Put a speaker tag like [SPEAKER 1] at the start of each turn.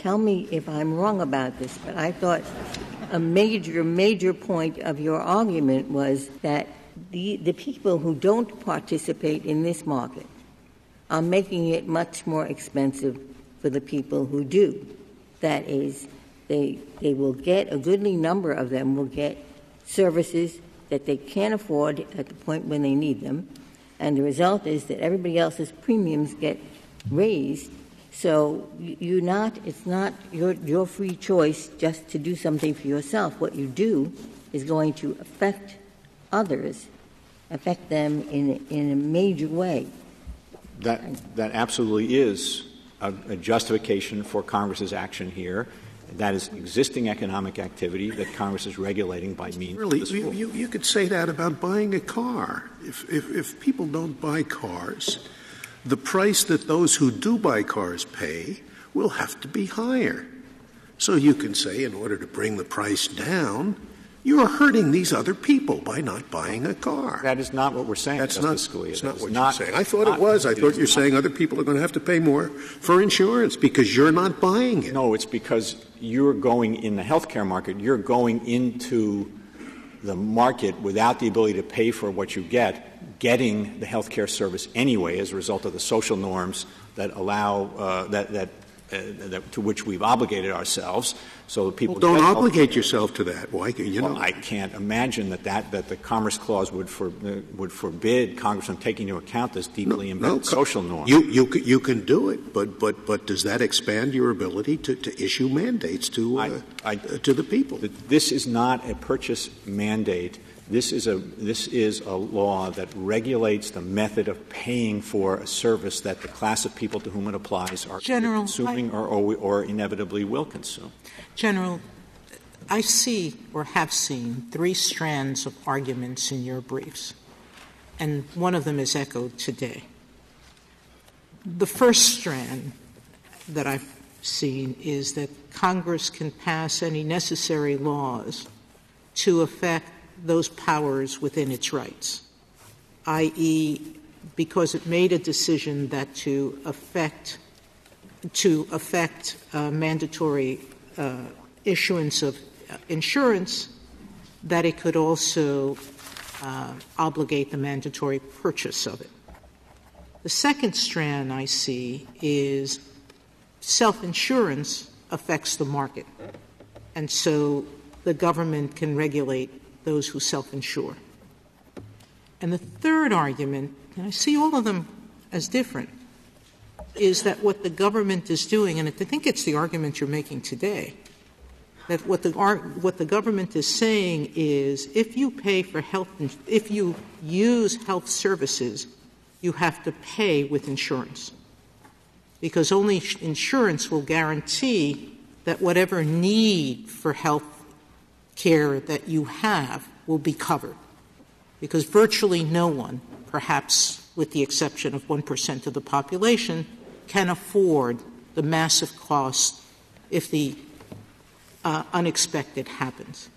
[SPEAKER 1] tell me if I'm wrong about this, but I thought a major point of your argument was that the people who don't participate in this market are making it much more expensive for the people who do. That is, they will get, a goodly number of them will get services that they can't afford at the point when they need them, and the result is that everybody else's premiums get raised. So it's not your free choice just to do something for yourself. What you do is going to affect others, affect them in a major way.
[SPEAKER 2] That absolutely is a justification for Congress's action here. That is existing economic activity that Congress is regulating by means of this rule.
[SPEAKER 3] You could say that about buying a car. If people don't buy cars, the price that those who do buy cars pay will have to be higher. So you can say, in order to bring the price down, you are hurting these other people by not buying a car.
[SPEAKER 2] That is not what we're saying, Justice Scalia.
[SPEAKER 3] That's not what you're saying. I thought it was. I thought you're saying other people are going to have to pay more for insurance because you're not buying it.
[SPEAKER 2] No, it's because you're going in the healthcare market. You're going into the market without the ability to pay for what you getting the healthcare service anyway as a result of the social norms that allow to which we've obligated ourselves. So that people
[SPEAKER 3] don't obligate yourself to that. Why?
[SPEAKER 2] I can't imagine that the Commerce Clause would forbid Congress from taking into account this deeply embedded social norm.
[SPEAKER 3] You can do it, but does that expand your ability to issue mandates to the people?
[SPEAKER 2] This is not a purchase mandate. This is a law that regulates the method of paying for a service that the class of people to whom it applies are consuming or inevitably will consume.
[SPEAKER 4] General, I see or have seen 3 strands of arguments in your briefs, and one of them is echoed today. The first strand that I've seen is that Congress can pass any necessary laws to affect those powers within its rights, i.e., because it made a decision that to affect mandatory issuance of insurance, that it could also obligate the mandatory purchase of it. The second strand I see is self-insurance affects the market, and so the government can regulate those who self-insure. And the third argument, and I see all of them as different, is that what the government is doing, and I think it's the argument you're making today, that what the government is saying is if you pay for if you use health services, you have to pay with insurance, because only insurance will guarantee that whatever need for health care that you have will be covered, because virtually no one, perhaps with the exception of 1% of the population, can afford the massive cost if the unexpected happens.